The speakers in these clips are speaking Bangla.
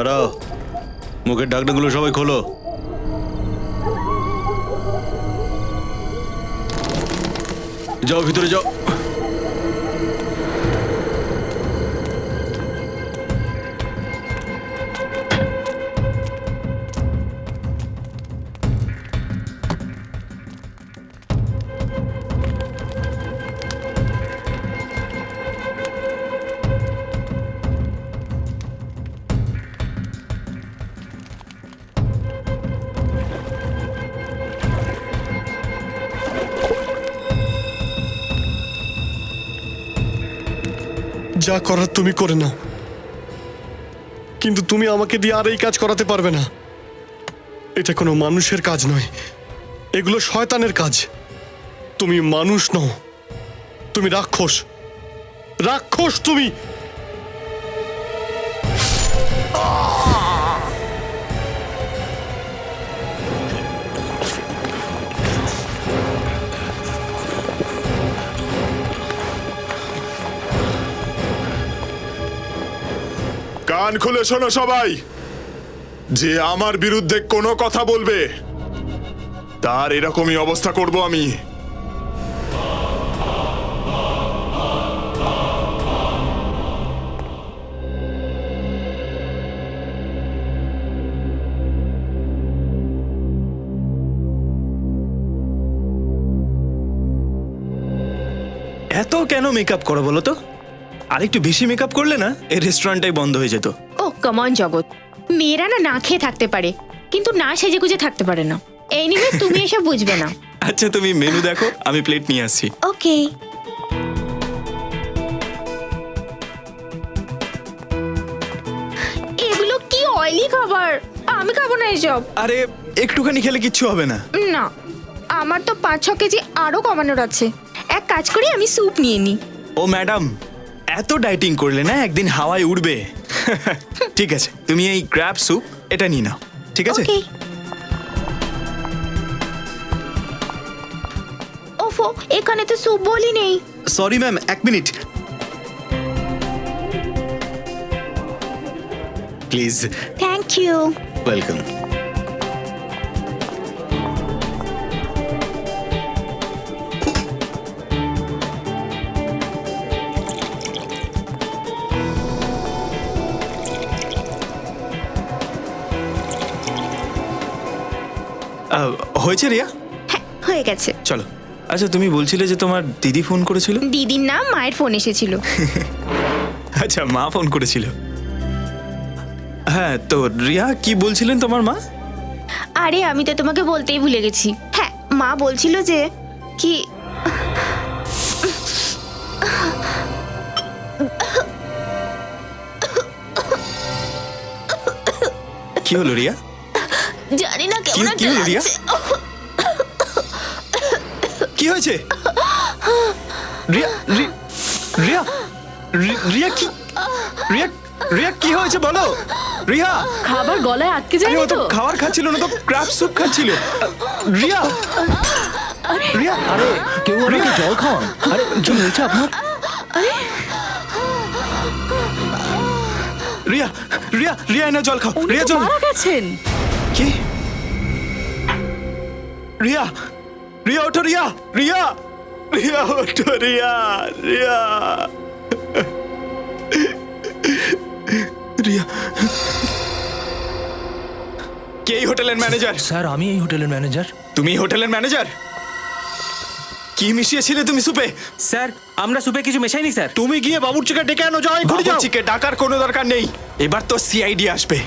দাঁড়াও, মুখের ঢাকনাগুলো সবাই খোলো। যাও ভিতরে যাও। যা করার তুমি করে নাও, কিন্তু তুমি আমাকে দিয়ে আর এই কাজ করাতে পারবে না। এটা কোনো মানুষের কাজ নয়, এগুলো শয়তানের কাজ। তুমি মানুষ নও, তুমি রাক্ষস। রাক্ষস তুমি। কান খুলে শোনো সবাই, যে আমার বিরুদ্ধে কোনো কথা বলবে তার এরকমই অবস্থা করব আমি। এত কেন মেকআপ করো বলো তো? আর একটু বেশি মেকআপ করলে না এই রেস্টুরেন্টটাই বন্ধ হয়ে যেত। ও কাম অন জগৎ, মেয়েরা না খেয়ে থাকতে পারে কিন্তু না সেজে গুজে থাকতে পারে না। এনিওয়ে তুমি এসব বুঝবে না। আচ্ছা তুমি মেনু দেখো, আমি প্লেট নিয়ে আসছি। ওকে। এগুলো কি অয়েলি খাবার, আমি খাবো না এসব। আরে একটুখানি খেলে কিচ্ছু হবে না। না, আমার তো 5-6 কেজি আরো কমানোর আছে। এক কাজ করি, আমি স্যুপ নিয়ে নিই। ও ম্যাডাম, এত ডাইটিং করলে না একদিন হাওয়ায় উড়বে। ঠিক আছে, তুমি এই ক্র্যাব স্যুপ এটা নিয়ে নাও, ঠিক আছে? ওকে। ওফো, এখানে তো স্যুপ বলি নেই। সরি ম্যাম, এক minute please. Thank you. Welcome. হয়েছে রিয়া? হ্যাঁ, হয়ে গেছে। চলো। আচ্ছা তুমি বলছিলে যে তোমার দিদি ফোন করেছিল? দিদির নাম, মায়ের ফোন এসেছিল। আচ্ছা মা ফোন করেছিল। হ্যাঁ তো রিয়া কি বলছিলেন তোমার মা? আরে আমি তো তোমাকে বলতেই ভুলে গেছি। হ্যাঁ, মা বলছিল যে কি কি হলো রিয়া? জানি না কেমন কি হলো রিয়া? কি হয়েছে রিয়া? রিয়া রিয়া কি? রিয়া রিয়া কি হয়েছে বলো? রিয়া খাবার গলায় আটকে যায় ও তো তো? খাবার খাচ্ছিল না তো, ক্র্যাব স্যুপ খাচ্ছিল। রিয়া রিয়া আরে কেউ আমাকে জল খাওয়ান। আরে কি হয়েছে আপনার? রিয়া রিয়া রিয়া এনে জল খাও। রিয়া জল। মারা গেছেন। কি? রিয়া রিয়া ওঠো। রিয়া রিয়া রিয়া ওঠো। রিয়া রিয়া রিয়া কে এই হোটেলের ম্যানেজার? স্যার আমি এই হোটেলের ম্যানেজার। তুমি হোটেলের ম্যানেজার? কি মিশিয়েছিলে তুমি সুপে? স্যার আমরা সুপে কিছু মেশাইনি স্যার। তুমি গিয়ে বাবুর্চিকে ডেকে আনো, যাও এক্ষুনি যাও। বাবুর্চিকে ডাকার কোনো দরকার নেই, এবার তো সিআইডি আসবে।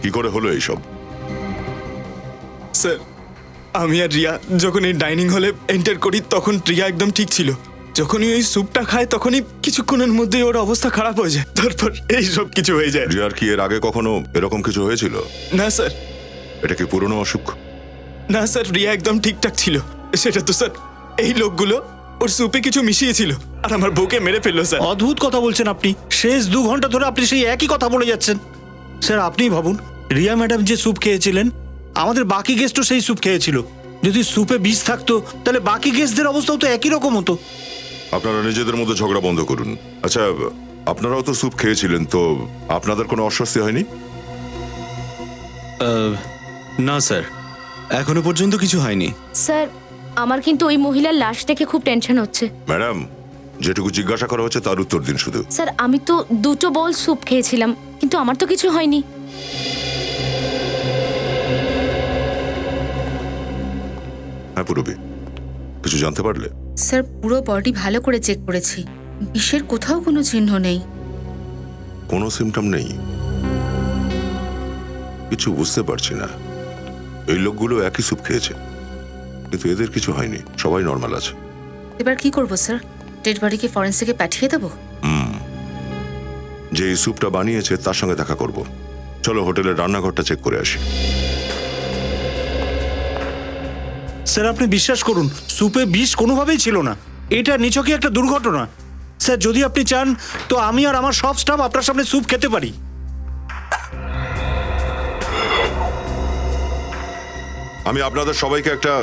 কি করে হলো এইসব? স্যার, আমি আর রিয়া যখন এই ডাইনিং হলে এন্টার করি তখন রিয়া একদম ঠিক ছিল। যখনই ওই স্যুপটা খায় তখনই কিছুক্ষণের মধ্যেই ওর অবস্থা খারাপ হয়ে যায়, তারপর এই সব কিছু হয়ে যায়। রিয়ার কি এর আগে কখনো এরকম কিছু হয়েছিল? না স্যার, এটা কি পুরনো অসুখ? না স্যার, রিয়া একদম ঠিকঠাক ছিল। সেটা তো স্যার এই লোকগুলো ওর স্যুপে কিছু মিশিয়েছিল আর আমার বউকে মেরে ফেললো স্যার। অদ্ভুত কথা বলছেন আপনি। শেষ 2 ঘন্টা ধরে আপনি সেই একই কথা বলে যাচ্ছেন। স্যার আপনিই ভাবুন, রিয়া ম্যাডাম যে স্যুপ খেয়েছিলেন, আমাদের বাকি গেস্টও সেই স্যুপ খেয়েছিল। যদি স্যুপে বিষ থাকতো তাহলে বাকি গেস্টদের অবস্থাও তো একই রকম হতো। আপনারা নিজেদের মধ্যে ঝগড়া বন্ধ করুন। আচ্ছা, আপনারাও তো স্যুপ খেয়েছিলেন, তো আপনাদের কোনো অস্বস্তি হয়নি? না স্যার, এখনো পর্যন্ত কিছু হয়নি। স্যার আমার কিন্তু ওই মহিলার লাশ দেখে খুব টেনশন হচ্ছে। ম্যাডাম, যেটুকু জিজ্ঞাসা করা হচ্ছে তার উত্তর দিন শুধু। স্যার আমি তো 2 বোল স্যুপ খেয়েছিলাম, কিন্তু আমার তো কিছু হয়নি। হ্যাঁ পুরবি, কিছু জানতে পারলে? স্যার পুরো বডি ভালো করে চেক করেছি, বিষের কোথাও কোনো চিহ্ন নেই। কোনো সিমটম নেই? কিছু বুঝতে পারছি না। এই লোকগুলো একই স্যুপ খেয়েছে, কিন্তু এদের কিছু হয়নি, সবাই নর্মাল আছে। এবার কি করব স্যার? ডেড বডিকে ফরেন্সিকে পাঠিয়ে দেবো? যে এই স্যুপটা বানিয়েছে তার সঙ্গে দেখা করব। চলো হোটেলের রান্নাঘরটা চেক করে আসি। স্যার আপনি বিশ্বাস করুন, স্যুপে বিষ কোনোভাবেই ছিল না। এটা নিছকই একটা দুর্ঘটনা। স্যার যদি আপনি চান তো আমি আর আমার সব স্টাফ আপনার সামনে স্যুপ খেতে পারি। আমি আপনাদের সবাইকে একটা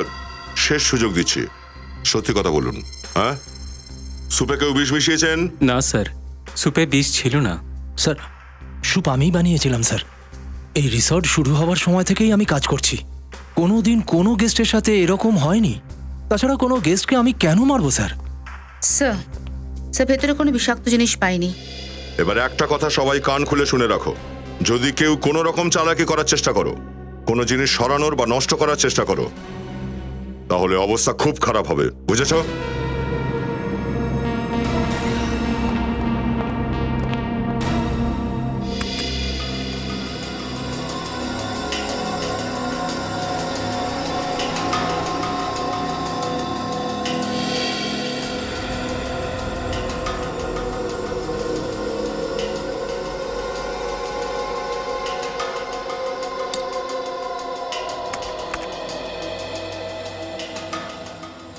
শেষ সুযোগ দিচ্ছি, সত্যি কথা বলুন। হ্যাঁ, স্যুপে কেউ বিষ মিশিয়েছেন? না স্যার, সুপে বিষ ছিল না। স্যার স্যুপ আমিই বানিয়েছিলাম স্যার। এই রিসর্ট শুরু হওয়ার সময় থেকেই আমি কাজ করছি। কোনোদিন কোনো গেস্টের সাথে এরকম হয়নি। তাছাড়া কোনো গেস্টকে আমি কেন মারবো স্যার? স্যার, স্যার ভেতরে কোনো বিষাক্ত জিনিস পাইনি। এবার একটা কথা সবাই কান খুলে শুনে রাখো, যদি কেউ কোনো রকম চালাকি করার চেষ্টা করো, কোনো জিনিস সরানোর বা নষ্ট করার চেষ্টা করো, তাহলে অবস্থা খুব খারাপ হবে, বুঝেছো?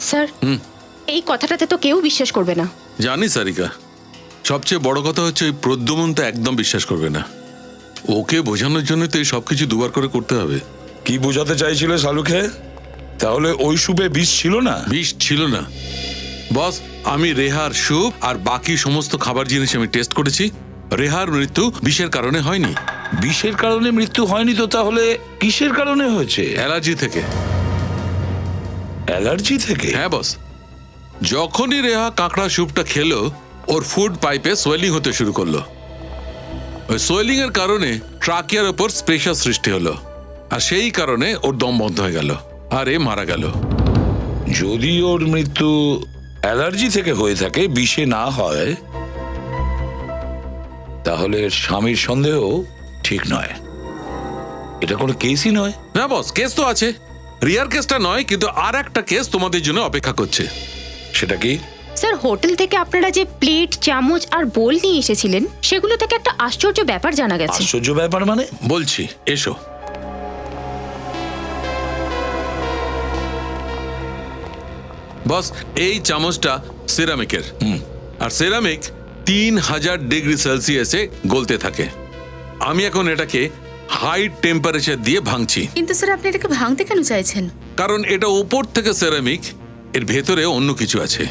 স্যার এই কথাটাতে তো কেউ বিশ্বাস করবে না। জানি সারিকা, সবচেয়ে বড় কথা হচ্ছে ওই প্রদ্যুমন তো একদম বিশ্বাস করবে না। ওকে বোঝানোর জন্য তো এই সবকিছু দুবার করে করতে হবে। কি বোঝাতে চাইছিলে শালুকে? তাহলে ওই সুপে বিষ ছিল না? বিষ ছিল না বস। আমি রেহার স্যুপ আর বাকি সমস্ত খাবার জিনিস আমি টেস্ট করেছি। রেহার মৃত্যু বিষের কারণে হয়নি। বিষের কারণে মৃত্যু হয়নি তো তাহলে কিসের কারণে হয়েছে? অ্যালার্জি থেকে। অ্যালার্জি থেকে? হ্যাঁ বস, যখনই রেহা কাঁকড়া স্যুপটা খেলো ওর ফুড পাইপে সোয়েলিং হতে শুরু করলো। ওই সোয়েলিং এর কারণে ট্রাকিয়ার ওপর প্রেশার সৃষ্টি হলো, আর সেই কারণে ওর দম বন্ধ হয়ে গেল আর এ মারা গেল। যদি ওর মৃত্যু অ্যালার্জি থেকে হয়ে থাকে, বিষে না হয়, তাহলে স্বামীর সন্দেহ ঠিক নয়। এটা কোনো কেসই নয়। না বস, কেস তো আছে। রিয়ার কেসটা নয়, কিন্তু আর একটা কেস তোমাদের জন্য অপেক্ষা করছে। সেটা কি? স্যার হোটেল থেকে আপনারা যে প্লেট, চামচ আর বোল নিয়ে এসেছিলেন, সেগুলো থেকে একটা আশ্চর্য ব্যাপার জানা গেছে। আশ্চর্য ব্যাপার মানে? বলছি, এসো। বস, এই চামচটা সিরামিকের, আর সিরামিক 3000 ডিগ্রি সেলসিয়াসে গলতে থাকে। আমি এখন এটাকে হাই টেম্পারেচার দিয়ে ভাঙছি। কিন্তু স্যার আপনি এটাকে ভাঙতে কেন চাইছেন? কারণ এটা উপর থেকে সিরামিক, এর ভেতরে অন্য কিছু আছে।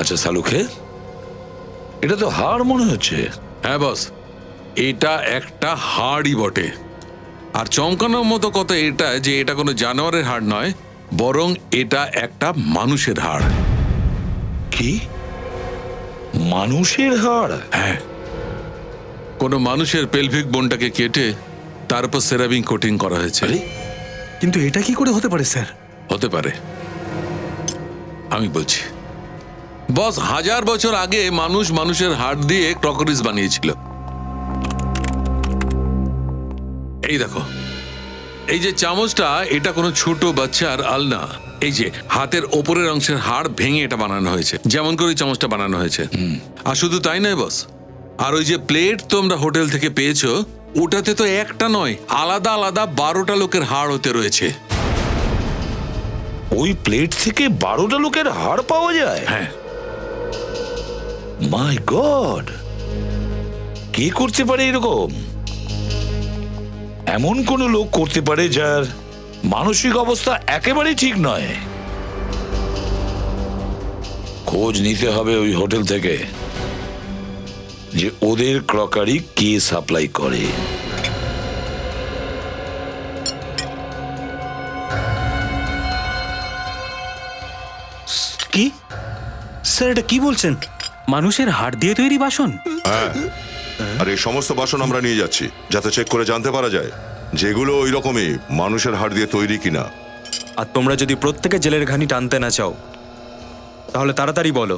আচ্ছা শালুকে, এটা তো হাড় মনে হচ্ছে। হ্যাঁ বস, এটা একটা হাড়ই বটে। আর চমকানোর মতো কথা এটা যে এটা কোনো জানোয়ারের হাড় নয়, বরং এটা একটা মানুষের হাড়। কি? মানুষের হাড়? হ্যাঁ, কোনো মানুষের পেলভিক বোনটাকে কেটে তার উপর সেরামিং কোটিং করা হয়েছে। কিন্তু এটা কি করে হতে পারে স্যার? হতে পারে, আমি বলছি বস, 1000 বছর আগে মানুষ মানুষের হাড় দিয়ে ক্রকরিস বানিয়েছিল। এই দেখো, এই যে চামচটা, এটা কোনো ছোট বাচ্চার আলনা। এই যে হাতের ওপরের অংশের হাড় ভেঙে এটা বানানো হয়েছে, যেমন করে চামচটা বানানো হয়েছে। আর শুধু তাই নয় বস, আর ওই যে প্লেট তোমরা হোটেল থেকে পেয়েছো, ওটাতে তো একটা নয়, আলাদা আলাদা 12টা লোকের হাড় হতে রয়েছে। ওই প্লেট থেকে 12টা লোকের হাড় পাওয়া যায়? হ্যাঁ। মাই গড, কে করতে পারে এরকম? এমন কোন লোক করতে পারে যার মানসিক অবস্থা একেবারেই ঠিক নয়। খোঁজ নিতে হবে ওই হোটেল থেকে যে ওদের ক্রকারি কে সাপ্লাই করে। কি স্যার, এটা কি বলছেন? মানুষের হাড় দিয়ে তৈরি বাসন? হ্যাঁ, আর এই সমস্ত বাসন আমরা নিয়ে যাচ্ছি যাতে চেক করে জানতে পারা যায় যেগুলো ওই রকমই মানুষের হাড় দিয়ে তৈরি কিনা। আর তোমরা যদি প্রত্যেকে জেলের ঘানি টানতে না চাও, তাহলে তাড়াতাড়ি বলো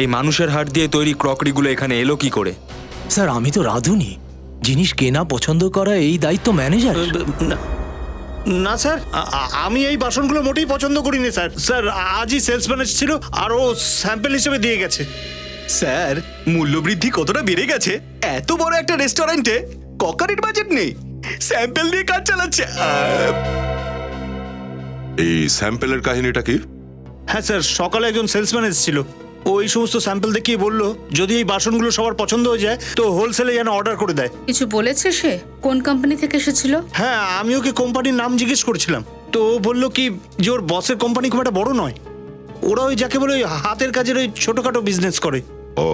এই মানুষের হাড় দিয়ে তৈরি ক্রকরিগুলো এখানে এলো কি করে? স্যার, আমি তো রাঁধুনি, জিনিস কেনা পছন্দ করা এই দায়িত্ব ম্যানেজার। না স্যার, আমি এই বাসনগুলো মোটেই পছন্দ করিনি স্যার। স্যার, আজই সেলসম্যান এসেছিল আর ও স্যাম্পল হিসেবে দিয়ে গেছে। স্যার, মূল্যবৃদ্ধি কতটা বেড়ে গেছে, এত বড় একটা রেস্টুরেন্টে ককারির বাজেট নেই, স্যাম্পল দিয়ে কাজ চালাচ্ছে। এই স্যাম্পেলের কাহিনীটা কি? হ্যাঁ স্যার, সকালে একজন সেলসম্যান এসেছিল। ও এই সমস্ত স্যাম্পল দেখিয়ে বললো যদি এই বাসনগুলো সবার পছন্দ হয়ে যায় তো হোলসেলে যেন অর্ডার করে দেয়। কিছু বলেছে সে? কোন কোম্পানি থেকে এসেছিল? হ্যাঁ, আমি ওকে কোম্পানির নাম জিজ্ঞেস করেছিলাম, তো ও বললো কি যে ওর বসের কোম্পানি খুব একটা বড় নয়, ওরা ওই যাকে বলে ওই হাতের কাজের ওই ছোটখাটো বিজনেস করে। ও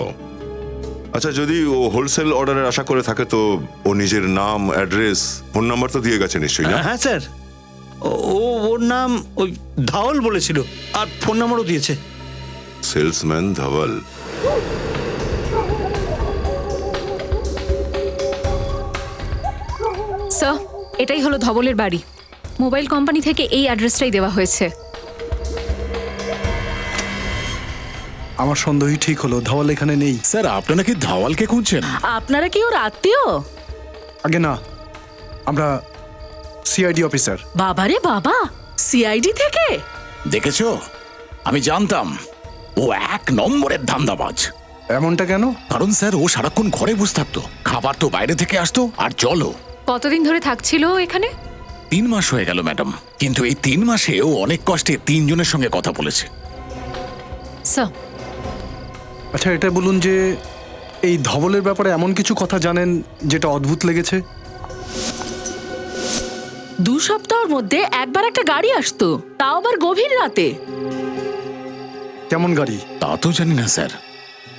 আচ্ছা, যদি ও হোলসেল অর্ডারের আশা করে থাকে তো ও নিজের নাম, অ্যাড্রেস, ফোন নাম্বার তো দিয়ে গেছে নিশ্চয়ই না? হ্যাঁ স্যার, ওর নাম ওই ধাওয়াল বলেছিল আর ফোন নাম্বারও দিয়েছে। সেলসম্যান ধাওয়াল। স্যার, এটাই হলো ধবলের বাড়ি। মোবাইল কোম্পানি থেকে এই অ্যাড্রেসটাই দেওয়া হয়েছে। আমার সন্দেহই ঠিক হলো, ধাওয়াল এখানে নেই। স্যার, আপনারা কি ধাওয়ালকে খুঁজছেন? আপনারা কি ওর আত্মীয়? আগে না, আমরা সিআইডি অফিসার। বাবারে বাবা, সিআইডি থেকে? দেখেছো, আমি জানতাম ও 1 নম্বরের ধান্দাবাজ। এমনটা কেন? কারণ স্যার, ও সারাক্ষণ ঘরে বসে থাকতো, খাবার তো বাইরে থেকে আসতো, আর জলও। কতদিন ধরে থাকছিল এখানে? 3 মাস হয়ে গেল ম্যাডাম, কিন্তু এই 3 মাসে ও অনেক কষ্টে 3 জনের সঙ্গে কথা বলেছে। স্যার, আচ্ছা, এটা বলুন যে এই ধবলের ব্যাপারে এমন কিছু কথা জানেন যেটা অদ্ভুত লেগেছে? 2 সপ্তাহের মধ্যে একবার একটা গাড়ি আসতো, তাও আবার গভীর রাতে। কেমন গাড়ি? তা তো জানি না স্যার,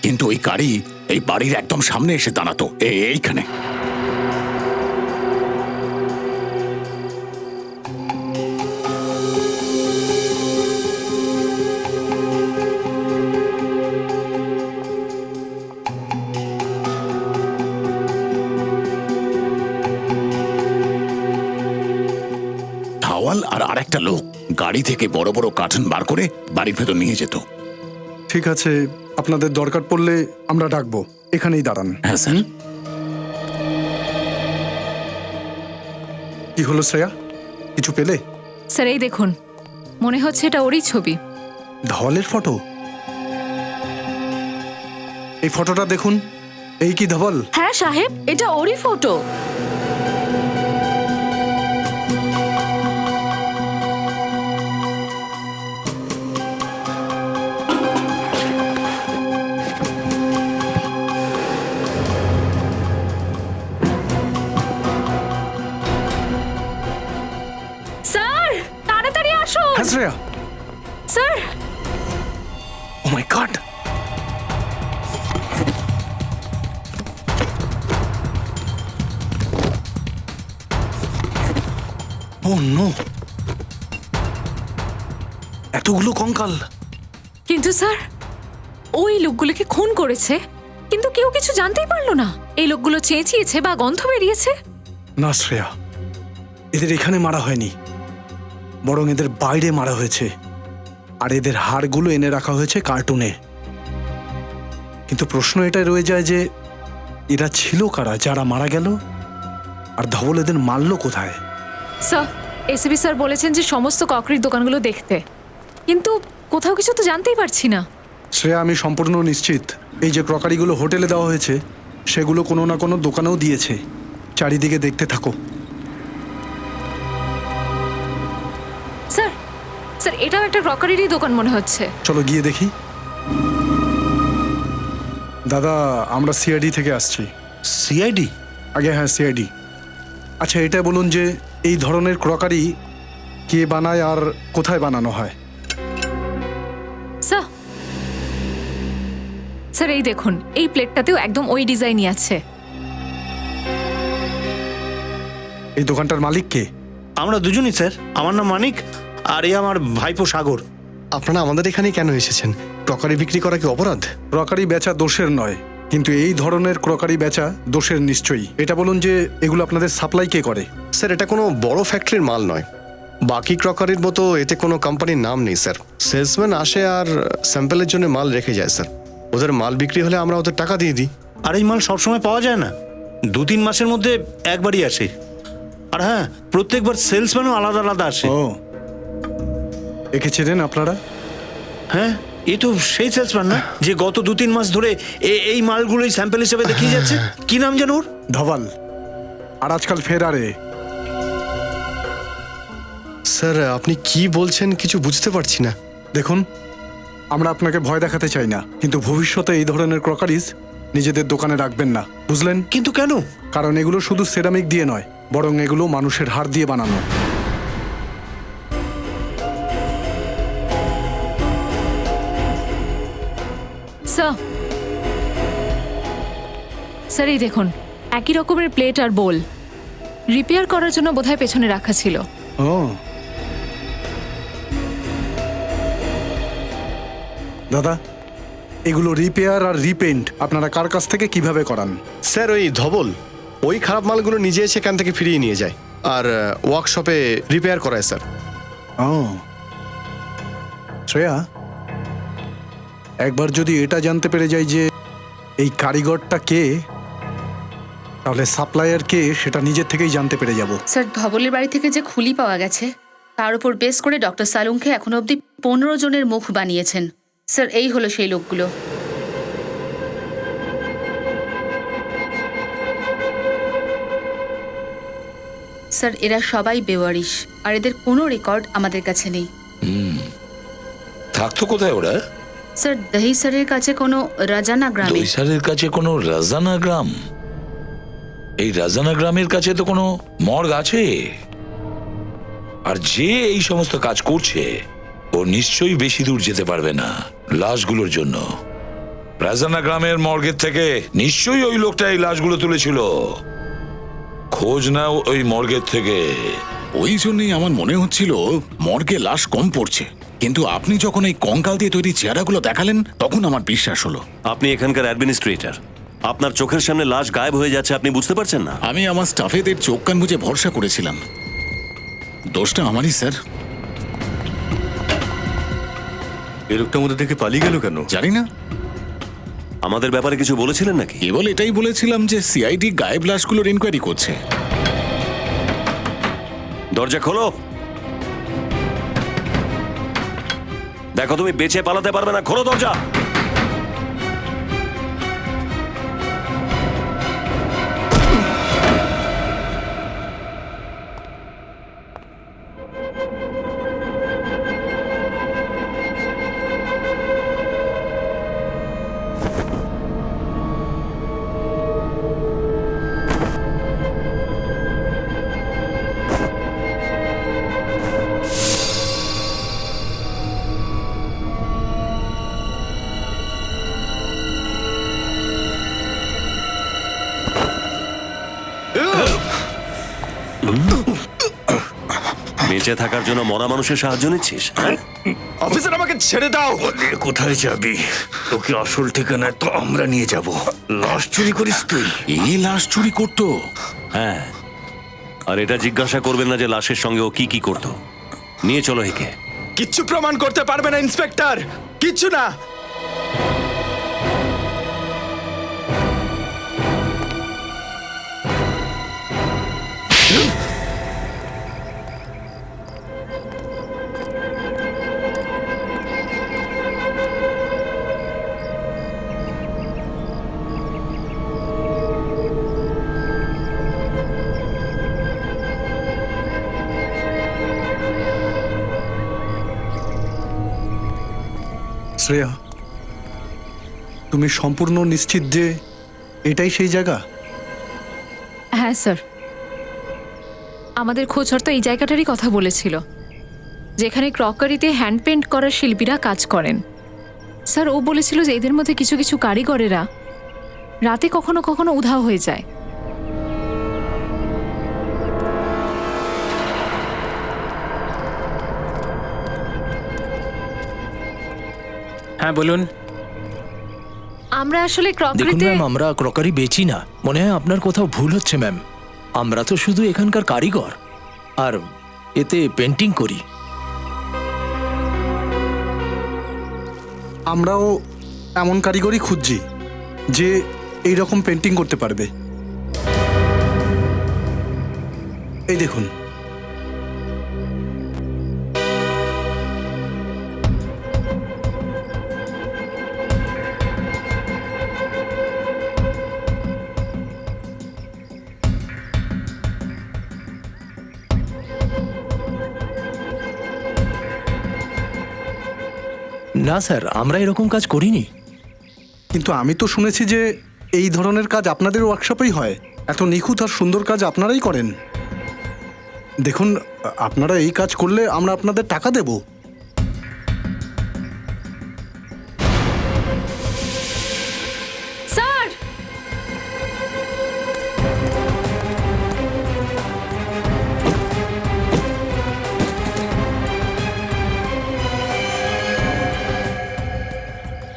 কিন্তু ওই গাড়ি এই বাড়ির একদম সামনে এসে দাঁড়াতো, এইখানে। ধাওয়াল আর আরেকটা লোক গাড়ি থেকে বড় বড় কার্টন বার করে বাড়ির ভেতর নিয়ে যেত। ঠিক আছে, আপনাদের দরকার পড়লে আমরা ডাকবো, এখানেই দাঁড়ান। হ্যাঁ স্যার। কি হলো শ্রেয়া, কিছু পেলে? স্যার, এই দেখুন, মনে হচ্ছে এটা ওরই ছবি। ধওয়ালের ফটো? এই ফটোটা দেখুন, এই কি ধবল? হ্যাঁ সাহেব, এটা ওরই ফটো। স্যার, তাড়াতাড়ি আসুন। হ্যাঁ শ্রেয়া। স্যার, ও মাই গড! ও নো, এতগুলো কঙ্কাল। কিন্তু স্যার, ওই লোকগুলোকে খুন করেছে, কিন্তু কেউ কিছু জানতেই পারলো না। এই লোকগুলো চেঁচিয়েছে বা গন্ধ বেরিয়েছে। না শ্রেয়া, এদের এখানে মারা হয়নি, বরং এদের বাইরে মারা হয়েছে। আর এদের হাড়গুলো এনে রাখা হয়েছে কার্টুনে। কিন্তু প্রশ্ন এটাই রয়ে যায় যে এরা ছিল কারা যারা মারা গেল, আর ধবল এদের মারল কোথায়? স্যার, এসিবি স্যার বলেছেন যে সমস্ত ক্রকারির দোকানগুলো দেখতে, কিন্তু কোথাও কিছু তো জানতেই পারছি না। শ্রেয়া, আমি সম্পূর্ণ নিশ্চিত এই যে ক্রকারিগুলো হোটেলে দেওয়া হয়েছে সেগুলো কোনো না কোনো দোকানেও দিয়েছে। চারিদিকে দেখতে থাকো। স্যার, স্যার এটাও একটা ক্রকারিরই দোকান মনে হচ্ছে। চলো গিয়ে দেখি। দাদা, আমরা সিআইডি থেকে আসছি। সিআইডি? আগে হ্যাঁ, সিআইডি। আচ্ছা, এটা বলুন যে এই ধরনের ক্রকারি কে বানায় আর কোথায় বানানো হয়? স্যার, স্যার এই দেখুন, এই প্লেটটাতেও একদম ওই ডিজাইনই আছে। এই দোকানটার মালিক কে? আমরা দুজনই স্যার। আমার নাম মানিক, আর এই আমার ভাইপো সাগর। আপনারা আমাদের এখানে কেন এসেছেন? ক্রকারি বিক্রি করা কি অপরাধ? ক্রকারি বেচা দোষের নয়, কিন্তু এই ধরনের ক্রকারি বেচা দোষের নিশ্চয়ই। এটা বলুন যে এগুলো আপনাদের সাপ্লাই কে করে? স্যার, এটা কোনো বড় ফ্যাক্টরির মাল নয়। বাকি ক্রকারির মতো এতে কোনো কোম্পানির নাম নেই স্যার। সেলসম্যান আসে আর স্যাম্পলের জন্য মাল রেখে যায় স্যার। ওদের মাল বিক্রি হলে আমরা ওদের টাকা দিয়ে দিই। আর এই মাল সবসময় পাওয়া যায় না, 2-3 মাসের মধ্যে একবারই আসে। আর হ্যাঁ, প্রত্যেকবার সেলসম্যানও আলাদা আলাদা আসে। ও, একে চেনেন আপনারা? হ্যাঁ, এ তো সেই সেলসম্যান না যে গত 2-3 মাস ধরে এই মালগুলোই স্যাম্পল হিসেবে দেখিয়ে যাচ্ছে। কি নাম যেন ওর? ধবল। আর আজকাল ফেরারে। স্যার, আপনি কি বলছেন কিছু বুঝতে পারছি না। দেখুন, আমরা আপনাকে ভয় দেখাতে চাই না, কিন্তু ভবিষ্যতে এই ধরনের ক্রকারিজ নিজেদের দোকানে রাখবেন না, বুঝলেন? কিন্তু কেন? কারণ এগুলো শুধু সেরামিক দিয়ে নয়, বরং এগুলো মানুষের হাড় দিয়ে বানানো। স্যার, স্যার এই দেখুন, একই রকমের প্লেট আর বোল রিপেয়ার করার জন্য বোধহয় পেছনে রাখা ছিল। ও দাদা, এগুলো রিপেয়ার আর রিপেন্ট আপনারা কার কাছ থেকে কিভাবে করান? স্যার, ওই ধবল ওই খারাপ মালগুলো নিজে এসে এখান থেকে ফিরিয়ে নিয়ে যায় আর ওয়ার্কশপে রিপেয়ার করায় স্যার। ও শ্রেয়া, একবার যদি এটা জানতে পেরে যাই যে এই কারিগরটা কে, তাহলে সাপ্লায়ার কে সেটা নিজের থেকেই জানতে পেরে যাব। স্যার, ধবলের বাড়ি থেকে যে খুলি পাওয়া গেছে তার উপর বেস করে ডক্টর সালুংকে এখনো অবধি 15 জনের মুখ বানিয়েছেন। স্যার, এই হলো সেই লোকগুলো। স্যার, এরা সবাই বেওয়ারিশ, আর এদের কোনো রেকর্ড আমাদের কাছে নেই। থাকতো কোথায় ওরা? স্যার, দহি স্যারের কাছে কোনো রাজানা গ্রামে। দইসারের কাছে কোনো রাজানা গ্রাম? এই রাজানা গ্রামের কাছে তো কোনো মর্গ আছে, আর যে এই সমস্ত কাজ করছে ও নিশ্চয়ই বেশি দূর যেতে পারবে না লাশগুলোর জন্য। রাজানা গ্রামের মর্গের থেকে নিশ্চয়ই ওই লোকটা এই লাশগুলো তুলেছিল। খোঁজ নাও ওই মর্গের থেকে। ওই জন্যই আমার মনে হচ্ছিল মর্গে লাশ কম পড়ছে, কিন্তু আপনি যখন এই কঙ্কাল দিয়ে তৈরি চেহারাগুলো দেখালেন তখন আমার বিশ্বাস হলো। আপনি এখানকার অ্যাডমিনিস্ট্রেটর, আপনার চোখের সামনে লাশ গায়েব হয়ে যাচ্ছে, আপনি বুঝতে পারছেন না? আমি আমার স্টাফেদের চোখ কান বুঝে ভরসা করেছিলাম, দোষটা আমারই স্যার। এই লোকটা আমাদের দেখে পালিয়ে গেল কেন জানি না। আমাদের ব্যাপারে কিছু বলেছিলেন নাকি? কেবল এটাই বলেছিলাম যে সিআইডি গায়েব লাশগুলোর ইনকোয়ারি করছে। দরজা খোলো। দেখো, তুমি বেঁচে পালাতে পারবে না, খোলো দরজা। বেঁচে থাকার জন্য মরা মানুষের সাহায্য নিচ্ছিস, হ্যাঁ? অফিসার আমাকে ছেড়ে দাও। কোথায় যাবি? তোকে আসল ঠিকানায় তো আমরা নিয়ে যাব। লাশ চুরি করিস তুই? এই লাশ চুরি করতো? হ্যাঁ, আর এটা জিজ্ঞাসা করবেন না যে লাশের সঙ্গে ও কি কি করতো। নিয়ে চলো একে। কিচ্ছু প্রমাণ করতে পারবে না ইন্সপেক্টর, কিচ্ছু না। শ্রেয়া, তুমি সম্পূর্ণ নিশ্চিত যে এটাই সেই জায়গা? হ্যাঁ স্যার, আমাদের খোঁজর তো এই জায়গাটারই কথা বলেছিল, যেখানে ক্রকারিতে হ্যান্ড পেন্ট করার শিল্পীরা কাজ করেন। স্যার, ও বলেছিল যে এদের মধ্যে কিছু কিছু কারিগরেরা রাতে কখনো কখনো উধাও হয়ে যায়। হ্যাঁ বলুন। আমরা আসলে দেখুন ক্রকারিতে ম্যাম, আমরা ক্রকারি বেচি না। মনে হয় আপনার কোথাও ভুল হচ্ছে ম্যাম। আমরা তো শুধু এখানকার কারিগর, আর এতে পেন্টিং করি। আমরাও এমন কারিগরই খুঁজছি যে এই রকম পেন্টিং করতে পারবে। এই দেখুন, না স্যার, আমরা এরকম কাজ করিনি। কিন্তু আমি তো শুনেছি যে এই ধরনের কাজ আপনাদের ওয়ার্কশপেই হয়। এত নিখুঁত আর সুন্দর কাজ আপনারাই করেন। দেখুন, আপনারা এই কাজ করলে আমরা আপনাদের টাকা দেব। স্যার,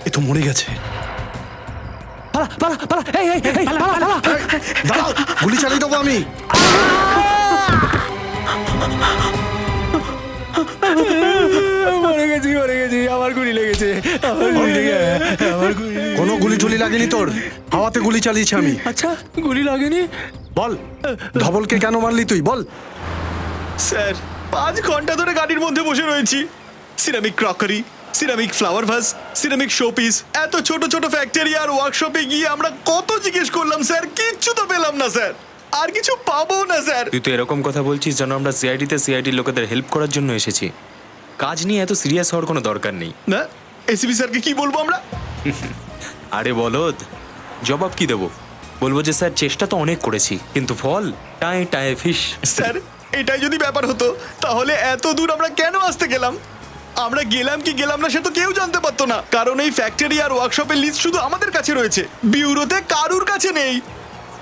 এ তো মরে গেছে। দাঁড়াও, গুলি চালিয়ে দেবো আমি। কোনো গুলি টুলি লাগেনি তোর, হাওয়াতে গুলি চালিয়েছি আমি। আচ্ছা, গুলি লাগেনি? বল, ধবলকে কেন মারলি তুই, বল। স্যার, 5 ঘন্টা ধরে গাড়ির মধ্যে বসে রয়েছি। Ceramic crockery, ceramic flower vase, ceramic showpiece, এত ছোট ছোট ফ্যাক্টরি আর ওয়ার্কশপে গিয়ে আমরা কত জিজ্ঞেস করলাম স্যার, কিচ্ছু তো পেলাম না স্যার, আর কিছু পাবো না স্যার। তুই তো এরকম কথা বলছিস যেন আমরা সিআইডির লোকেদের হেল্প করার জন্য এসেছি। কাজ নিয়ে এত সিরিয়াস হওয়ার কোনো দরকার নেই। না, এসিপি স্যারকে কি বলবো আমরা? আরে বলদ, জবাব কি দেবো? বলবো যে স্যার চেষ্টা তো অনেক করেছি, কিন্তু ফল টায় টায় ফিশ। স্যার, এটাই যদি ব্যাপার হতো তাহলে এত দূর আমরা কেন আসতে গেলাম? আমরা গেলাম কি গেলাম না সে তো কেউ জানতে পারতো না, কারণ এই ফ্যাক্টরি আর ওয়ার্কশপের লিস্ট শুধু আমাদের কাছে রয়েছে, বিউরোতে কারুর কাছে নেই।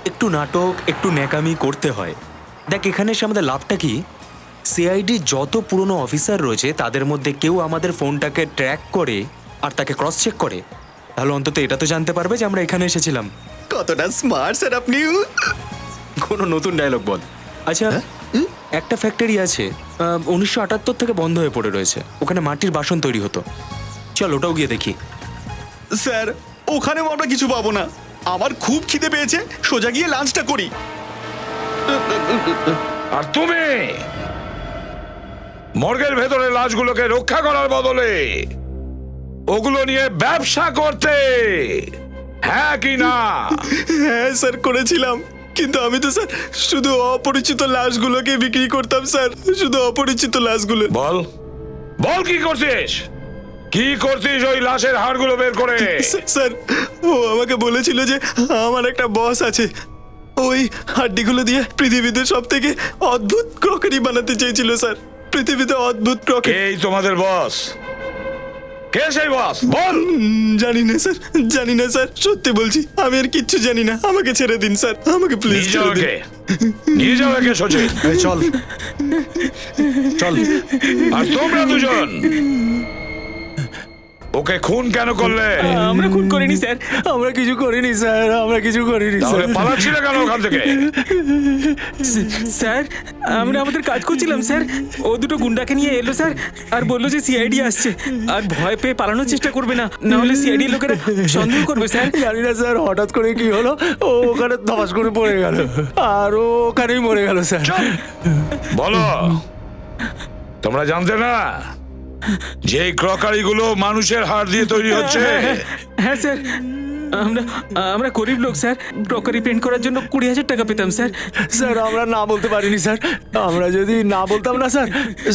একটু নাটক, একটু ন্যাকামি করতে হয়। দেখ, এখানে এসে আমাদের লাভটা কি? সিআইডি যত পুরনো অফিসার রয়েছে তাদের মধ্যে কেউ আমাদের ফোনটাকে ট্র্যাক করে আর তাকে ক্রস চেক করে, তাহলে অন্তত এটা তো জানতে পারবে যে আমরা এখানে এসেছিলাম। কতটা স্মার্ট স্যার আপনি। কোনো নতুন ডায়লগ বল। আচ্ছা, একটা ফ্যাক্টরি আছে 1978 থেকে বন্ধ হয়ে পড়ে রয়েছে, ওখানে মাটির বাসন তৈরি হতো। চল ওটাও গিয়ে দেখি। স্যার, ওখানেও আমরা কিছু পাবো না। আমার খুব খিদে পেয়েছে, সোজা গিয়ে লাঞ্চটা করি। আর তুমি মর্গের ভেতরে লাশগুলোকে রক্ষা করার বদলে ওগুলো নিয়ে ব্যবসা করতে, হ্যাঁ কি না? হ্যাঁ স্যার, করেছিলাম, কিন্তু আমি তো স্যার শুধু অপরিচিত লাশগুলোকে বিক্রি করতাম স্যার, শুধু অপরিচিত লাশগুলো। বল বল, কি করছিস? কি করছিস ওই লাশের হাড়গুলো বের করে? স্যার, ও আমাকে বলেছিল যে আমার একটা বস আছে, ওই হাড্ডিগুলো দিয়ে পৃথিবীতে সব থেকে অদ্ভুত ক্রকারি বানাতে চেয়েছিল স্যার, পৃথিবীতে অদ্ভুত ক্রকারি। এই তোমাদের বস? কে সেই বস বল। জানি না স্যার, জানি না স্যার, সত্যি বলছি আমি আর কিচ্ছু জানি না, আমাকে ছেড়ে দিন স্যার, আমাকে প্লিজ নিয়ে যাও ছেড়ে দিন। একে, নিয়ে যাও একে সচিন। এই চল চল। আর তোমরা দুজন ওকে খুন কেন করলে? আমরা খুন করিনি স্যার, আমরা কিছু করিনি স্যার, আমরা কিছু করিনি তাহলে পালাচ্ছিলে কেন ওখান থেকে? স্যার আমরা আমাদের কাজ করছিলাম স্যার, ও দুটো গুন্ডাকে নিয়ে এলো স্যার, আর বললো যে সিআইডি আসছে, আর ভয় পেয়ে পালানোর চেষ্টা করবে না, না হলে সিআইডি লোকেরা সন্দেহ করবে স্যার। জানি না স্যার, হঠাৎ করে কি হলো, ও ওখানে ধস করে পড়ে গেল আর ও ওখানেই মরে গেল স্যার। বলো, তোমরা জানতে না যে এই ক্রকারি গুলো মানুষের হাড় দিয়ে তৈরি হচ্ছে? হ্যাঁ স্যার, আমরা আমরা গরিব লোক স্যার, ক্রকারি পেন্ট করার জন্য 20,000 টাকা পেতাম স্যার। স্যার আমরা না বলতে পারিনি স্যার, আমরা যদি না বলতাম না স্যার,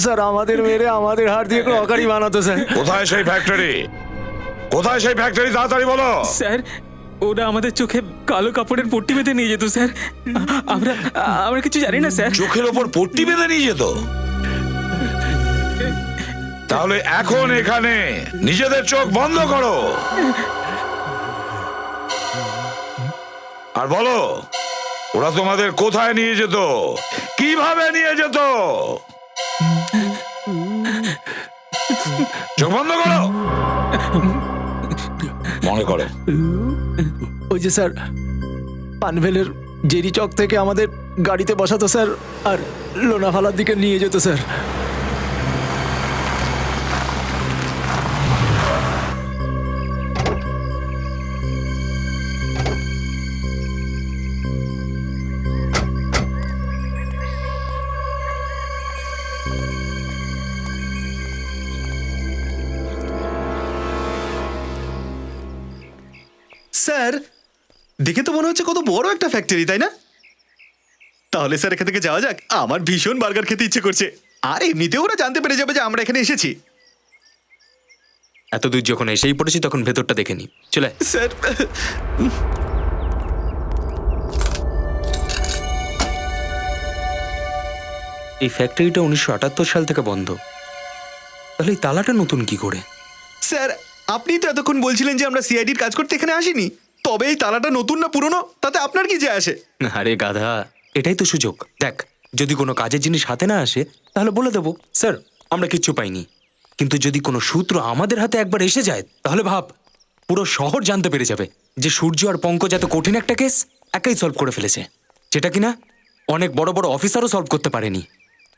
স্যার আমাদের মেরে আমাদের হাড় দিয়ে ক্রকারি বানাতো স্যার। কোথায় সেই ফ্যাক্টরি? কোথায় সেই ফ্যাক্টরি? তাড়াতাড়ি বলো। স্যার ওরা আমাদের চোখে কালো কাপড়ের পট্টি বেঁধে নিয়ে যেত স্যার, আমরা আমরা কিছু জানি না স্যার। চোখের ওপর পট্টি বেঁধে নিয়ে যেত? তাহলে এখন এখানে নিজেদের চোখ বন্ধ করো আর বলো, ওরা তোমাদের কোথায় নিয়ে যেত, কিভাবে নিয়ে যেত? চোখ বন্ধ করো, মনে করো। ওই যে স্যার পানভেলের জেরি চক থেকে আমাদের গাড়িতে বসাতো স্যার, আর লোনাভালার দিকে নিয়ে যেত স্যার। স্যার দেখে তো মনে হচ্ছে কত বড় একটা ফ্যাক্টরি, তাই না? তাহলে স্যার এখান থেকে যাওয়া যাক, আমার ভীষণ বার্গার খেতে ইচ্ছে করছে, আর এমনিতেও ওরা জানতে পেরে যাবে যে আমরা এখানে এসেছি। এত দূর যখন এসেই পড়েছি তখন ভেতরটা দেখে নি, চলে। স্যার এই ফ্যাক্টরিটা 1978 সাল থেকে বন্ধ, তাহলে এই তালাটা নতুন কি করে? স্যার আপনি তো এতক্ষণ বলছিলেন যে আমরা সিআইডির কাজ করতে এখানে আসিনি, তবে এই তালাটা নতুন না পুরনো তাতে আপনার কি যায় আসে? আরে গাধা, এটাই তো সুযোগ। দেখ, যদি কোনো কাজের জিনিস হাতে না আসে তাহলে বলে দেবো স্যার আমরা কিচ্ছু পাইনি, কিন্তু যদি কোনো সূত্র আমাদের হাতে একবার এসে যায় তাহলে ভাব, পুরো শহর জানতে পেরে যাবে যে সূর্য আর পঙ্কজ এত কঠিন একটা কেস একাই সলভ করে ফেলেছে, যেটা কিনা অনেক বড় বড় অফিসারও সলভ করতে পারেনি।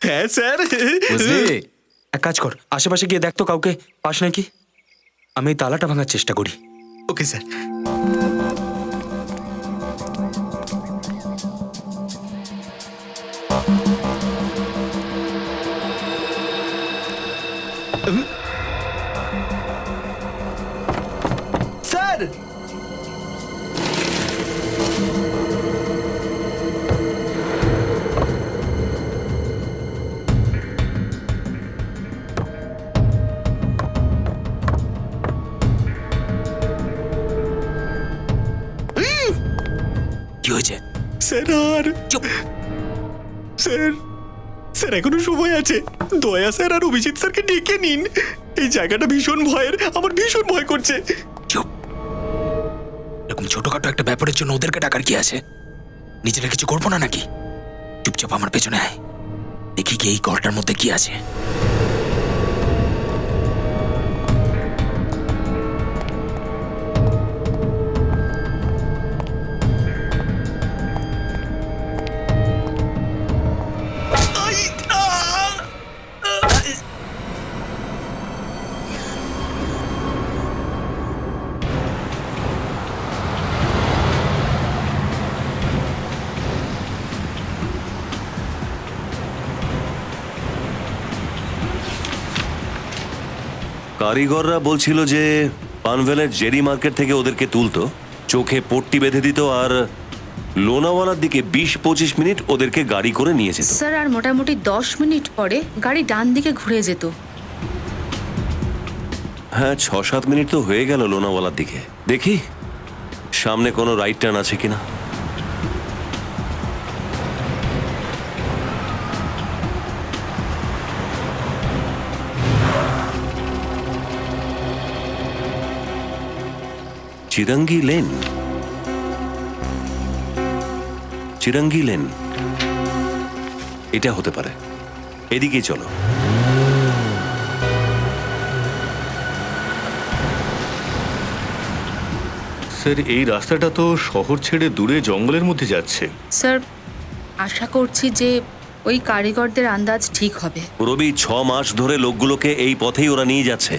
হ্যাঁ স্যার। বুঝলি? এক কাজ কর, আশেপাশে গিয়ে দেখ তো কাউকে পাস নাকি, আমি এই তালাটা ভাঙার চেষ্টা করি। Okay sir. স্যার কি হয়েছে? স্যার আর চুপ। স্যার স্যার এখনো সময় আছে, দয়া স্যার আর অভিজিৎ স্যারকে ডেকে নিন, এই জায়গাটা ভীষণ ভয়ের, আমার ভীষণ ভয় করছে। চুপ, এরকম ছোটখাটো একটা ব্যাপারের জন্য ওদেরকে ডাকার কি আছে? নিজেরা কিছু করবো না নাকি? চুপচাপ আমার পেছনে আয়, দেখি কি এই ঘরটার মধ্যে কি আছে। কারিগররা বলছিল যে পানভেলের জেরি মার্কেট থেকে ওদেরকে তুলতো, চোখে পট্টি বেঁধে দিত, আর লোনাওয়ালার দিকে 20-25 মিনিট ওদেরকে গাড়ি করে নিয়ে যেত। স্যার আর মোটামুটি 10 মিনিট পরে গাড়ি ডান দিকে ঘুরে যেত। হ্যাঁ 6-7 মিনিট তো হয়ে গেল লোনাওয়ালার দিকে। দেখি সামনে কোনো রাইট টার্ন আছে কিনা। চিরঙ্গি লেন, চিরঙ্গি লেন, এটা হতে পারে। এদিকে চলো। স্যার এই রাস্তাটা তো শহর ছেড়ে দূরে জঙ্গলের মধ্যে যাচ্ছে। স্যার আশা করছি যে ওই কারিগরদের আন্দাজ ঠিক হবে। রবি 6 মাস ধরে লোকগুলোকে এই পথেই ওরা নিয়ে যাচ্ছে,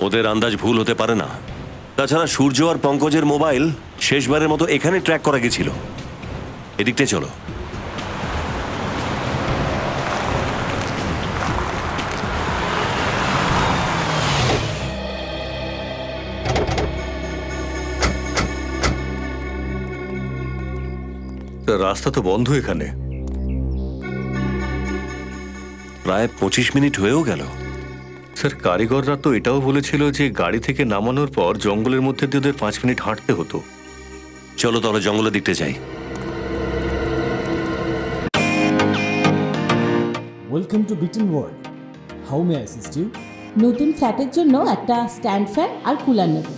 ওদের আন্দাজ ভুল হতে পারে না। তাছাড়া সূর্য আর পঙ্কজের মোবাইল শেষবারের মতো এখানে ট্র্যাক করা গেছিল। এদিকটা চলো। রাস্তা তো বন্ধ এখানে। প্রায় 25 মিনিট হয়েও গেল। স্যার কারিগররা তো এটাও বলেছিল যে গাড়ি থেকে নামানোর পর জঙ্গলের মধ্যে দিয়ে ওদের 5 মিনিট হাঁটতে হতো। চলো তাহলে জঙ্গলের দিকটা যাই। Welcome to Biten world. How may I assist you? নতুন ফ্ল্যাটের জন্য একটা স্ট্যান্ড ফ্যান আর কুলার নেব।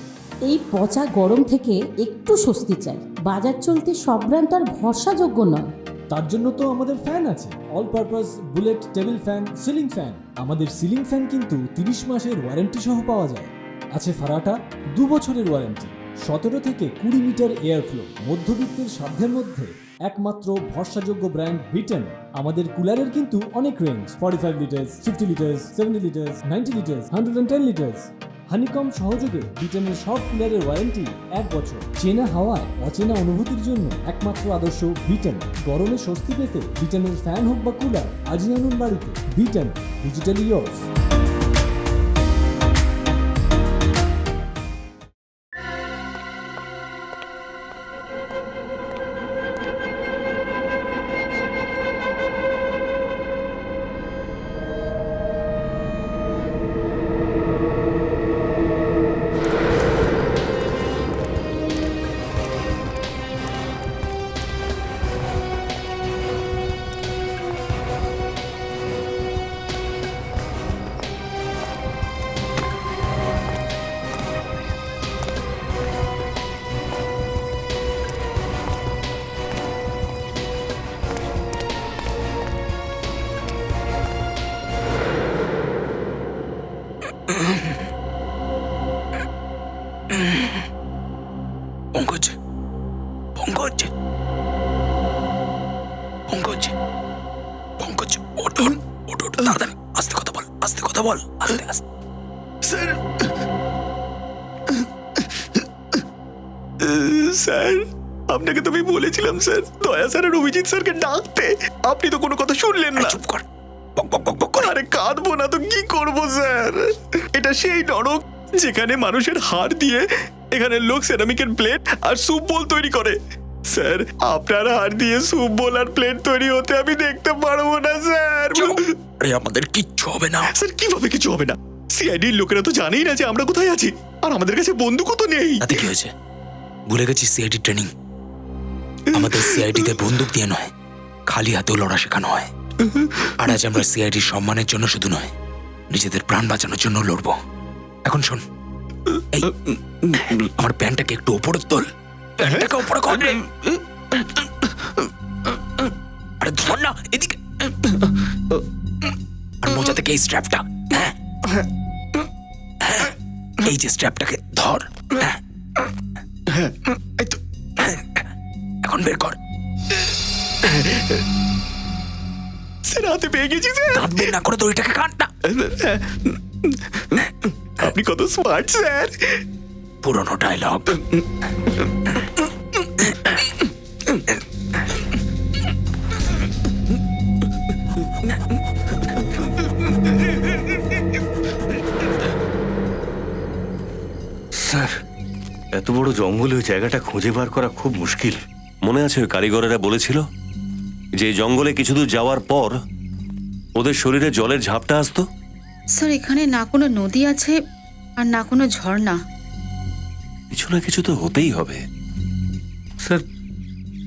এই পচা গরম থেকে একটু স্বস্তি চাই। বাজার চলতে সব ব্র্যান্ড আর ভরসাযোগ্য নয়। তার জন্য তো আমাদের ফ্যান আছে, all purpose bullet table fan, ceiling fan. আমাদের সিলিং ফ্যান কিন্তু 30 মাসের ওয়ারেন্টি সহ পাওয়া যায়। আছে ফারাটা 2 বছরের ওয়ারেন্টি, 17 থেকে 20 মিটার এয়ার ফ্লো, মধ্যবিত্তের সাধ্যের মধ্যে একমাত্র ভরসাযোগ্য ব্র্যান্ড বিটেন। আমাদের কুলারের কিন্তু অনেক range, 45 litres, 50 litres, 70 litres, 90 litres, 110 litres. Honeycomb সহযোগে বিটেনের সব কুলারের ওয়ারেন্টি 1 বছর। চেনা হাওয়ায় অচেনা অনুভূতির জন্য একমাত্র আদর্শ বিটেন। গরমে স্বস্তি পেতে বিটেনের ফ্যান হোক বা কুলার, আজই আনুন বাড়িতে। Beaten, digitally years. Pankaj, Pankaj, Pankaj, Pankaj, ওঠ, ওঠ, ওঠ, ওঠ, তাড়াতাড়ি, আস্তে কথা বল, আস্তে কথা বল, আস্তে আস্তে। স্যার স্যার আপনাকে তো আমি বলেছিলাম স্যার, দয়া স্যার আর অভিজিৎ স্যারকে ডাকতে। আপনি তো কোনো কথা শুনলেন না। চুপ কর, বক বক বক বক কর। আরে কাঁদবো না তো কি করবো স্যার? এটা সেই নরক যেখানে মানুষের হাড় দিয়ে এখানে লোক সেরামিকের প্লেট আর স্যুপ বোল তৈরি করে। স্যার আপনার হাড় দিয়ে স্যুপ বোল আর প্লেট তৈরি হতে আমি দেখতে পারবো না স্যার। আরে আমাদের কিচ্ছু হবে না। স্যার কিভাবে কিছু হবে না? সিআইডির লোকেরা তো জানেই না যে আমরা কোথায় আছি, আর আমাদের কাছে বন্দুকও তো নেই। তাতে কি হয়েছে? ভুলে গেছি সিআইডি ট্রেনিং। আমাদের সিআইডিতে বন্দুক দিয়ে নয়, খালি হাতেও লড়া শেখানো হয়। আর আজ আমরা সিআইডির সম্মানের জন্য শুধু নয়, নিজেদের প্রাণ বাঁচানোর জন্য লড়বো। এখন শোন, এই আমার প্যান্টটাকে একটু ওপরে তোল, প্যান্টটাকে ওপরে কর রে। আরে ধর না, এদিকে। আর মোজা থেকে এই স্ট্র্যাপটা, এই যে স্ট্র্যাপটাকে ধর। এখন বের কর। স্যার হাতে পেয়ে গেছি স্যার। দাঁত বের না করে দড়িটাকে কাট না। আপনি কত স্মার্ট স্যার। পুরনো ডায়লগ। স্যার এত বড় জঙ্গলে ওই জায়গাটা খুঁজে বার করা খুব মুশকিল। মনে আছে ওই কারিগরেরা বলেছিল যে জঙ্গলে কিছু দূর যাওয়ার পর ওদের শরীরে জলের ঝাপটা আসতো? স্যার এখানে না কোনো নদী আছে আর না কোনো ঝর্ণা। কিছু না কিছু তো হতেই হবে। স্যার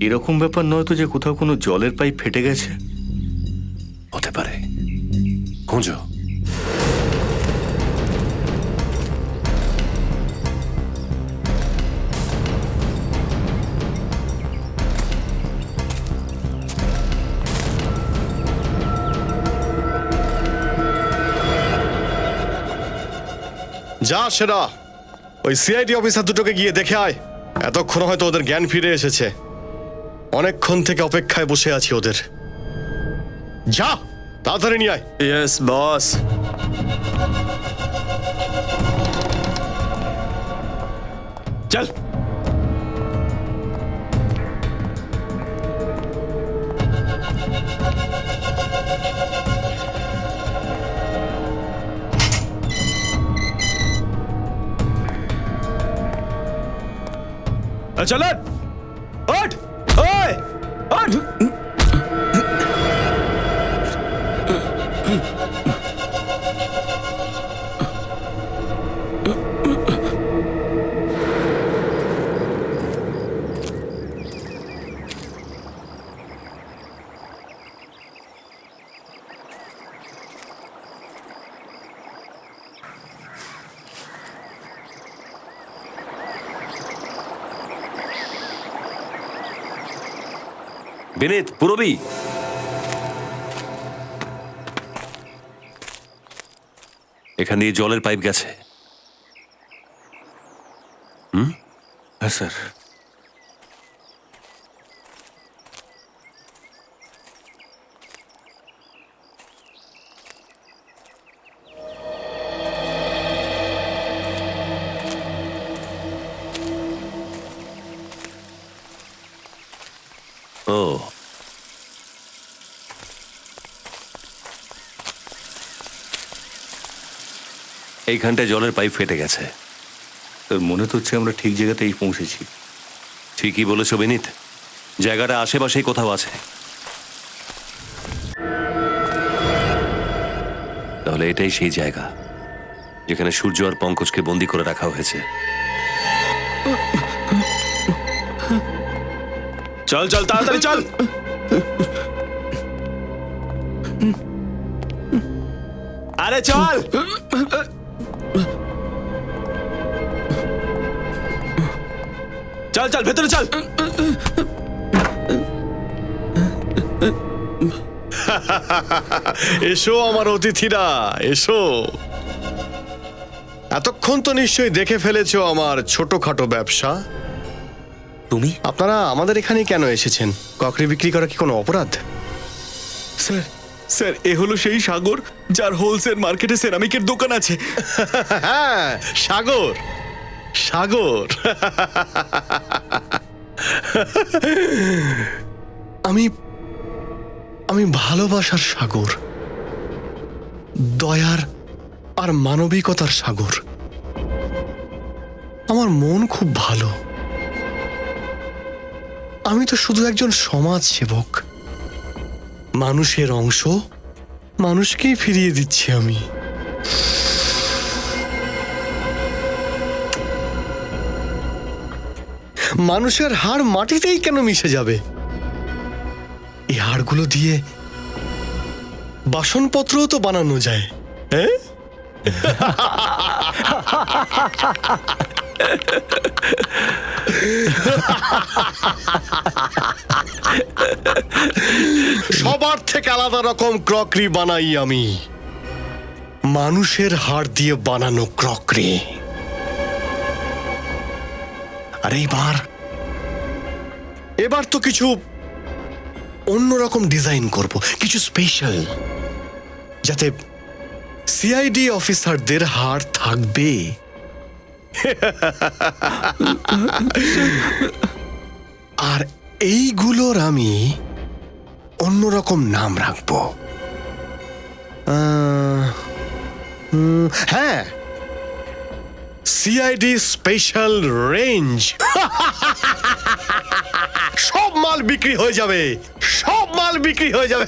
এরকম ব্যাপার নয় তো যে কোথাও কোনো জলের পাইপ ফেটে গেছে? হতে পারে, খোঁজো। যা সেরা ওই সিআইডি অফিসার দুটোকে গিয়ে দেখে আয়। এতক্ষণ হয়তো ওদের জ্ঞান ফিরে এসেছে। অনেকক্ষণ থেকে অপেক্ষায় বসে আছি ওদের। যা তাড়াতাড়ি নিয়ে আয়। Yes boss. চল। चल उठ ओए उठ বিনীত, পুরবী, এখান দিয়ে জলের পাইপ গেছে। হ্যাঁ স্যার। ও, এইখানটায় জলের পাইপ ফেটে গেছে। তোর মনে তো হচ্ছে আমরা ঠিক জায়গাতেই পৌঁছেছি। ঠিকই বলেছ বিনীত, জায়গাটা আশেপাশেই কোথাও আছে। তাহলে এটাই সেই জায়গা যেখানে সূর্য আর পঙ্কজকে বন্দি করে রাখা হয়েছে। चल चल ताड़ाताड़ी चल। अरे चल। चल चल भीतर चल। এসো আমার অতিথিরা, এসো। এতক্ষণ তো নিশ্চয়ই দেখে ফেলেছো আমার ছোটখাটো ব্যবসা। তুমি আপনারা আমাদের এখানে কেন এসেছেন? ককরি বিক্রি করা কি কোনো অপরাধ? স্যার স্যার এ হলো সেই সাগর যার হোলসেল মার্কেটে সেরামিকের দোকান আছে। হ্যাঁ, সাগর সাগর। আমি আমি ভালোবাসার সাগর, দয়ার আর মানবিকতার সাগর। আমার মন খুব ভালো। আমি তো শুধু একজন সমাজ সেবক। মানুষের অংশ মানুষকেই ফিরিয়ে দিচ্ছি আমি। মানুষের হাড় মাটিতেই কেন মিশে যাবে? এই হাড়গুলো দিয়ে বাসনপত্রও তো বানানো যায়। হ্যাঁ, সবার থেকে আলাদা রকম ক্রকরি বানাই আমি। মানুষের হাড় দিয়ে বানানো ক্রকরি। আর এবার তো কিছু অন্যরকম ডিজাইন করব, কিছু স্পেশাল, যাতে সিআইডি অফিসারদের হাড় থাকবে। আর এইগুলোর আমি অন্যরকম নাম রাখবো। হ্যাঁ, সিআইডি স্পেশাল রেঞ্জ। সব মাল বিক্রি হয়ে যাবে, সব মাল বিক্রি হয়ে যাবে।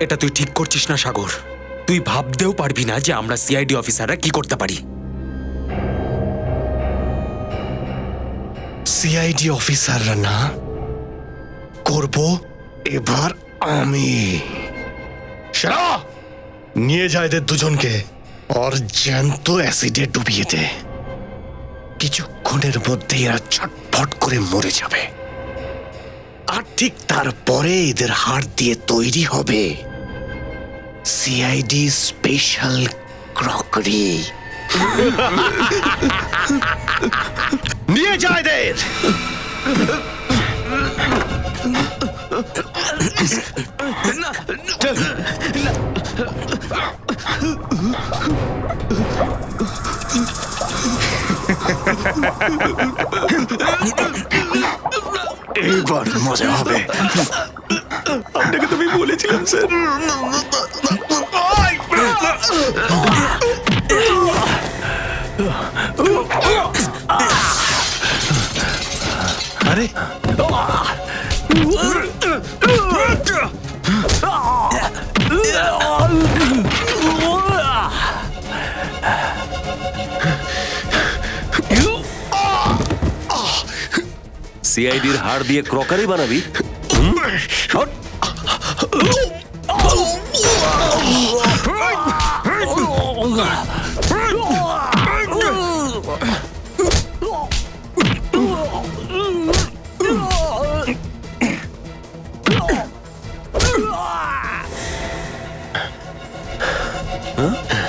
এটা তুই ঠিক করছিস না সাগর। তুই ভাবতেও পারবি না যে আমরা সিআইডি অফিসাররা কি করতে পারি। সিআইডি অফিসাররা না, করব এবার আমি। সেরা, নিয়ে যায় এদের দুজনকে, আর জ্যান্ত অ্যাসিডে ডুবিয়ে দে। কিছুক্ষণের মধ্যে এরা ছটফট করে মরে যাবে। আর ঠিক তারপরে এদের হাড় দিয়ে তৈরি হবে সিআইডি স্পেশাল ক্রকারি। নিয়ে যায় এদের। এইবার মজা হবে। আপনাকে তো আমি বলেছিলাম স্যার। আরে সিআইডির হাড় দিয়ে ক্রকারি বানাবি?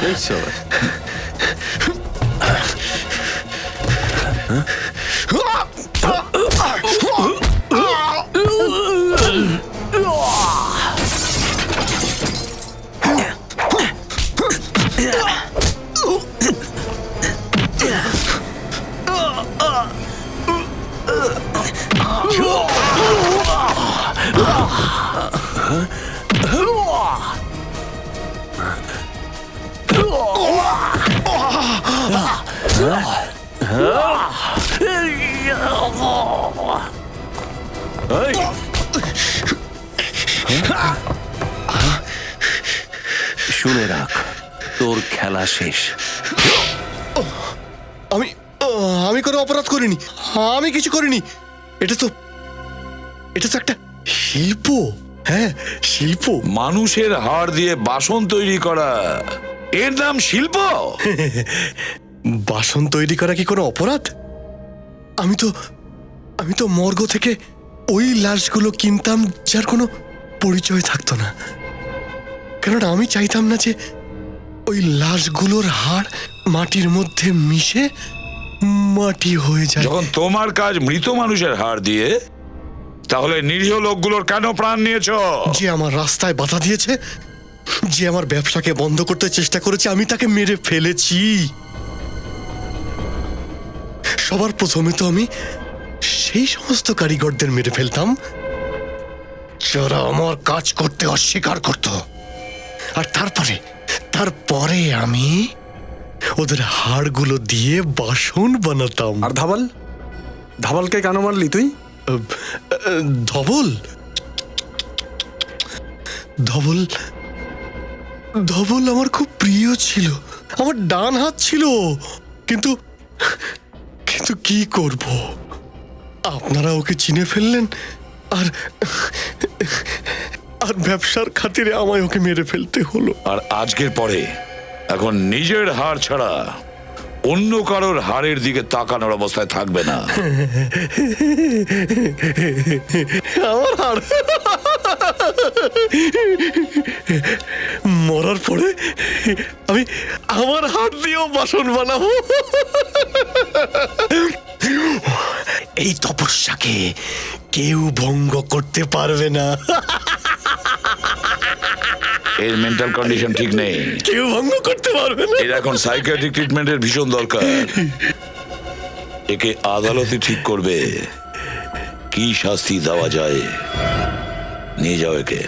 এই সব শুনে রাখ, তোর খেলা শেষ। আমি আমি কোনো অপরাধ করিনি, আমি কিছু করিনি। এটা তো একটা শিল্প। হ্যাঁ, শিল্প। মানুষের হাড় দিয়ে বাসন তৈরি করা, এর নাম শিল্প? বাসন তৈরি করা কি কোনো অপরাধ? আমি তো মর্গ থেকে ওই লাশগুলো কিনতাম যার কোনো পরিচয় থাকতো না, কেননা আমি চাইতাম না যে ওই লাশগুলোর হাড় মাটির মধ্যে মিশে মাটি হয়ে যায়। যখন তোমার কাজ মৃত মানুষের হাড় দিয়ে, তাহলে নিরীহ লোকগুলোর কেন প্রাণ নিয়েছো? যে আমার রাস্তায় বাধা দিয়েছে, যে আমার ব্যবসাকে বন্ধ করতে চেষ্টা করেছে, আমি তাকে মেরে ফেলেছি। সবার প্রথমে তো আমি সেই সমস্ত কারিগরদের মেরে ফেলতাম যারা আমার কাজ করতে অস্বীকার করত, আর তারপরে আমি ওদের হাড়গুলো দিয়ে বাসন বানাতাম। আর ধাবালকে কেন মারলি তুই? ধবল আমার খুব প্রিয় ছিল, আমার ডান হাত ছিল। কিন্তু কি করব, আপনারা ওকে চিনে ফেললেন, আর ব্যবসার খাতিরে আমায় ওকে মেরে ফেলতে হলো। আর আজকের পরে এখন নিজের হাড় ছাড়া অন্য কারোর হাড়ের দিকে তাকানোর অবস্থায় থাকবে না। আমার হাড় মরার পরে আমি আমার হাত দিয়েও বাসন বানাবো। এই তপস্যাকে কেউ ভঙ্গ করতে পারবে না। এর মেন্টাল কন্ডিশন ঠিক নেই, কেউ ভঙ্গ করতে পারবে না। এর এখন সাইকিয়াট্রিক ট্রিটমেন্টের ভীষণ দরকার। একে আদালতে ঠিক করবে কি শাস্তি দেওয়া যায়। নিয়ে যাও একে।